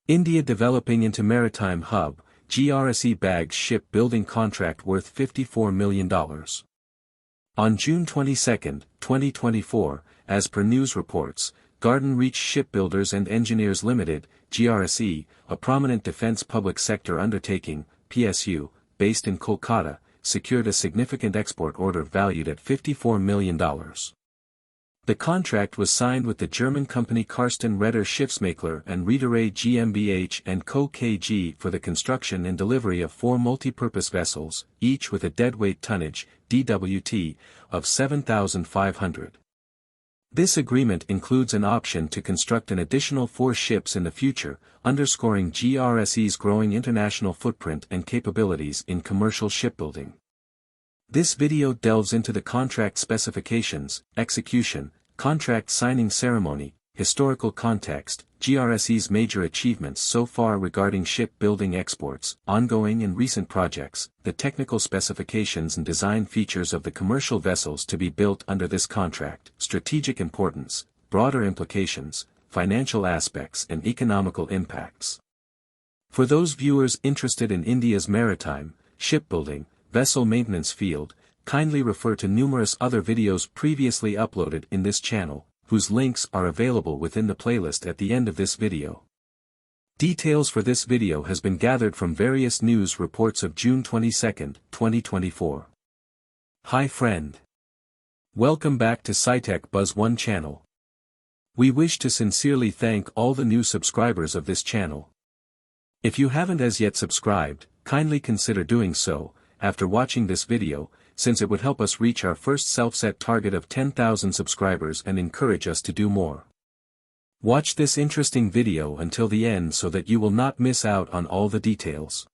India developing into maritime hub, GRSE bags shipbuilding contract worth $54 million. On June 22, 2024, as per news reports, Garden Reach Shipbuilders and Engineers Limited, GRSE, a prominent defense public sector undertaking, PSU, based in Kolkata, secured a significant export order valued at $54 million. The contract was signed with the German company Karsten Reder Schiffsmakler and Reederei GmbH & Co. KG for the construction and delivery of 4 multi-purpose vessels, each with a deadweight tonnage, DWT, of 7,500. This agreement includes an option to construct an additional 4 ships in the future, underscoring GRSE's growing international footprint and capabilities in commercial shipbuilding. This video delves into the contract specifications, execution, contract signing ceremony, historical context, GRSE's major achievements so far regarding shipbuilding exports, ongoing and recent projects, the technical specifications and design features of the commercial vessels to be built under this contract, strategic importance, broader implications, financial aspects and economical impacts. For those viewers interested in India's maritime, shipbuilding, vessel maintenance field, kindly refer to numerous other videos previously uploaded in this channel, whose links are available within the playlist at the end of this video. Details for this video has been gathered from various news reports of June 22, 2024. Hi friend. Welcome back to SciTech Buzz 1 channel. We wish to sincerely thank all the new subscribers of this channel. If you haven't as yet subscribed, kindly consider doing so, after watching this video, since it would help us reach our first self-set target of 10,000 subscribers and encourage us to do more. Watch this interesting video until the end so that you will not miss out on all the details.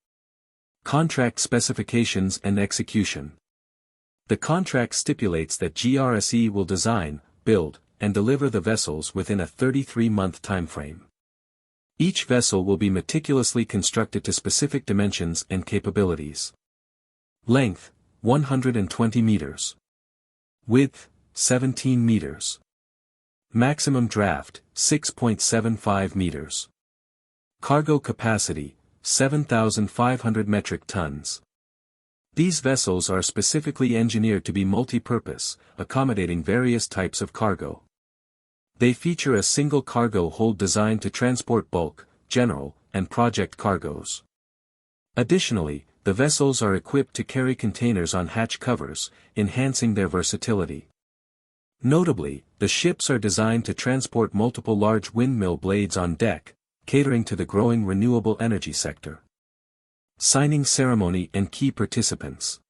Contract specifications and execution. The contract stipulates that GRSE will design, build, and deliver the vessels within a 33-month timeframe. Each vessel will be meticulously constructed to specific dimensions and capabilities. Length, 120 meters. Width, 17 meters. Maximum draft, 6.75 meters. Cargo capacity, 7,500 metric tons. These vessels are specifically engineered to be multi-purpose, accommodating various types of cargo. They feature a single cargo hold designed to transport bulk, general, and project cargoes. Additionally, the vessels are equipped to carry containers on hatch covers, enhancing their versatility. Notably, the ships are designed to transport multiple large windmill blades on deck, catering to the growing renewable energy sector. Signing ceremony and key participants.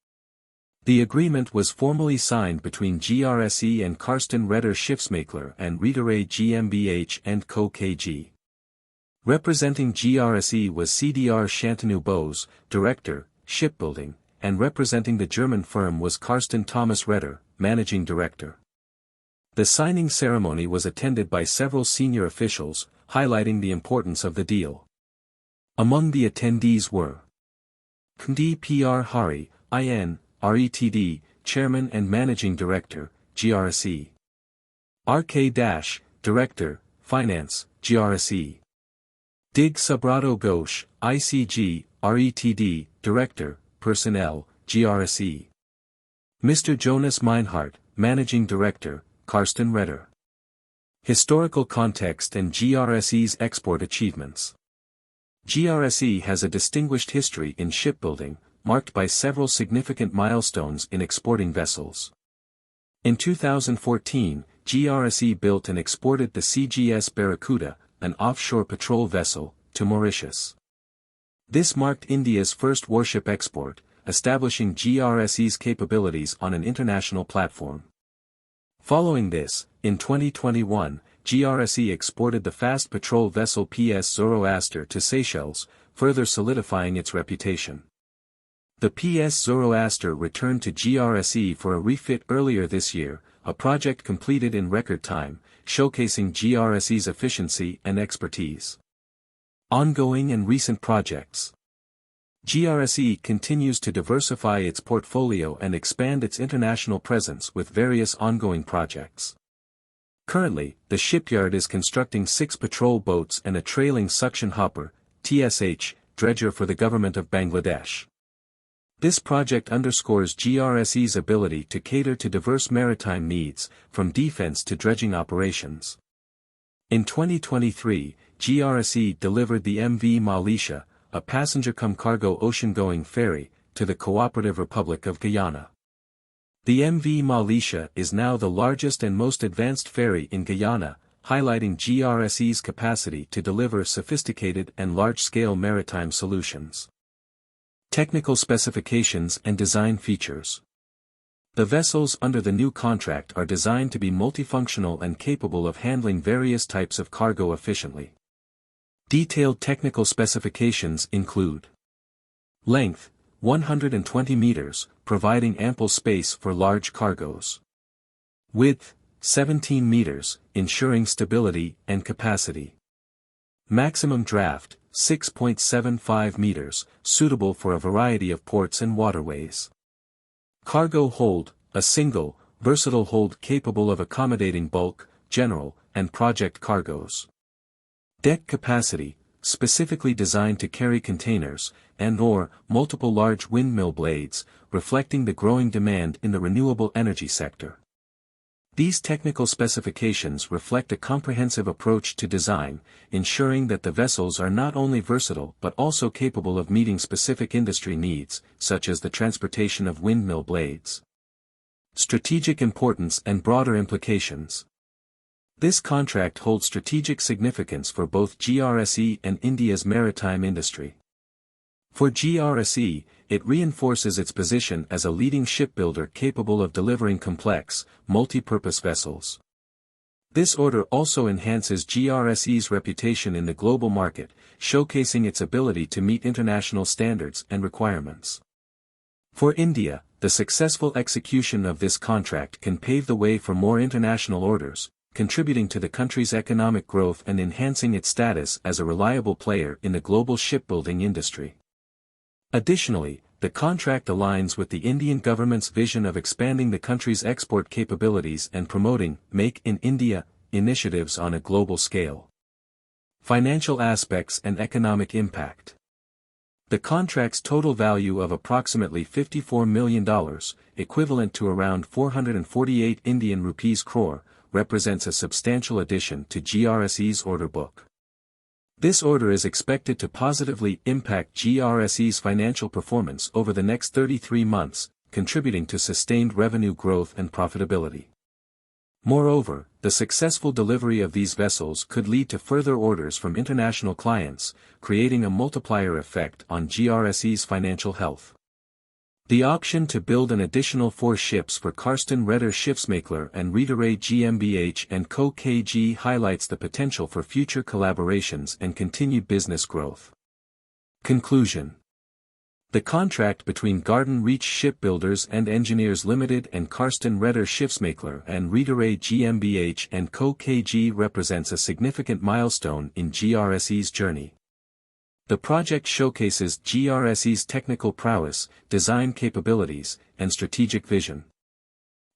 The agreement was formally signed between GRSE and Karsten Reder Schiffsmakler and Reederei GmbH & Co. KG. Representing GRSE was CDR Shantanu Bose, Director, Shipbuilding, and representing the German firm was Karsten Thomas Reder, Managing Director. The signing ceremony was attended by several senior officials, highlighting the importance of the deal. Among the attendees were KMD PR Hari, IN, RETD, Chairman and Managing Director, GRSE. RK Dash, Director, Finance, GRSE. Dig Subrato Ghosh, ICG, RETD, Director, Personnel, GRSE. Mr. Jonas Meinhardt, Managing Director, Karsten Reder. Historical context and GRSE's export achievements. GRSE has a distinguished history in shipbuilding, marked by several significant milestones in exporting vessels. In 2014, GRSE built and exported the CGS Barracuda, an offshore patrol vessel, to Mauritius. This marked India's first warship export, establishing GRSE's capabilities on an international platform. Following this, in 2021, GRSE exported the fast patrol vessel PS Zoroaster to Seychelles, further solidifying its reputation. The PS Zoroaster returned to GRSE for a refit earlier this year, a project completed in record time, showcasing GRSE's efficiency and expertise. Ongoing and recent projects. GRSE continues to diversify its portfolio and expand its international presence with various ongoing projects. Currently, the shipyard is constructing 6 patrol boats and a trailing suction hopper, TSH, dredger for the government of Bangladesh. This project underscores GRSE's ability to cater to diverse maritime needs, from defense to dredging operations. In 2023, GRSE delivered the MV Malaysia, a passenger-cum-cargo ocean-going ferry, to the Cooperative Republic of Guyana. The MV Malaysia is now the largest and most advanced ferry in Guyana, highlighting GRSE's capacity to deliver sophisticated and large-scale maritime solutions. Technical specifications and design features. The vessels under the new contract are designed to be multifunctional and capable of handling various types of cargo efficiently. Detailed technical specifications include: length, 120 meters, providing ample space for large cargoes. Width, 17 meters, ensuring stability and capacity. Maximum draft, 6.75 meters, suitable for a variety of ports and waterways. Cargo hold, a single, versatile hold capable of accommodating bulk, general, and project cargoes. Deck capacity, specifically designed to carry containers, and/or multiple large windmill blades, reflecting the growing demand in the renewable energy sector. These technical specifications reflect a comprehensive approach to design, ensuring that the vessels are not only versatile but also capable of meeting specific industry needs, such as the transportation of windmill blades. Strategic importance and broader implications. This contract holds strategic significance for both GRSE and India's maritime industry. For GRSE, it reinforces its position as a leading shipbuilder capable of delivering complex, multi-purpose vessels. This order also enhances GRSE's reputation in the global market, showcasing its ability to meet international standards and requirements. For India, the successful execution of this contract can pave the way for more international orders, contributing to the country's economic growth and enhancing its status as a reliable player in the global shipbuilding industry. Additionally, the contract aligns with the Indian government's vision of expanding the country's export capabilities and promoting Make in India initiatives on a global scale. Financial aspects and economic impact. The contract's total value of approximately $54 million, equivalent to around 448 Indian rupees crore, represents a substantial addition to GRSE's order book. This order is expected to positively impact GRSE's financial performance over the next 33 months, contributing to sustained revenue growth and profitability. Moreover, the successful delivery of these vessels could lead to further orders from international clients, creating a multiplier effect on GRSE's financial health. The option to build an additional 4 ships for Karsten Redder Schiffsmakler and Reederei GmbH & Co. KG highlights the potential for future collaborations and continued business growth. Conclusion. The contract between Garden Reach Shipbuilders and Engineers Limited and Karsten Redder Schiffsmakler and Reederei GmbH & Co. KG represents a significant milestone in GRSE's journey. The project showcases GRSE's technical prowess, design capabilities, and strategic vision.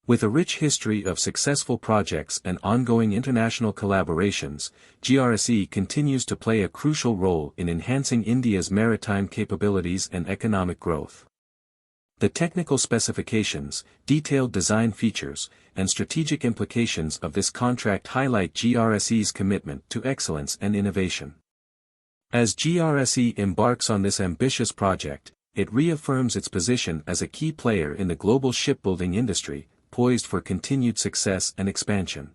With a rich history of successful projects and ongoing international collaborations, GRSE continues to play a crucial role in enhancing India's maritime capabilities and economic growth. The technical specifications, detailed design features, and strategic implications of this contract highlight GRSE's commitment to excellence and innovation. As GRSE embarks on this ambitious project, it reaffirms its position as a key player in the global shipbuilding industry, poised for continued success and expansion.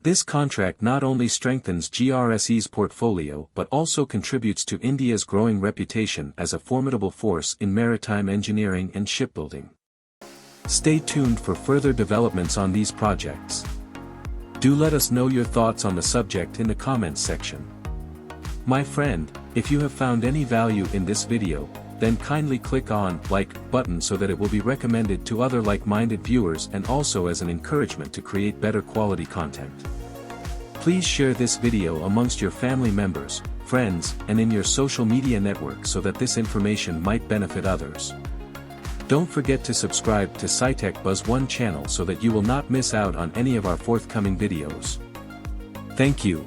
This contract not only strengthens GRSE's portfolio but also contributes to India's growing reputation as a formidable force in maritime engineering and shipbuilding. Stay tuned for further developments on these projects. Do let us know your thoughts on the subject in the comments section. My friend, if you have found any value in this video, then kindly click on like button so that it will be recommended to other like-minded viewers and also as an encouragement to create better quality content. Please share this video amongst your family members, friends, and in your social media network so that this information might benefit others. Don't forget to subscribe to SciTech Buzz 1 channel so that you will not miss out on any of our forthcoming videos. Thank you.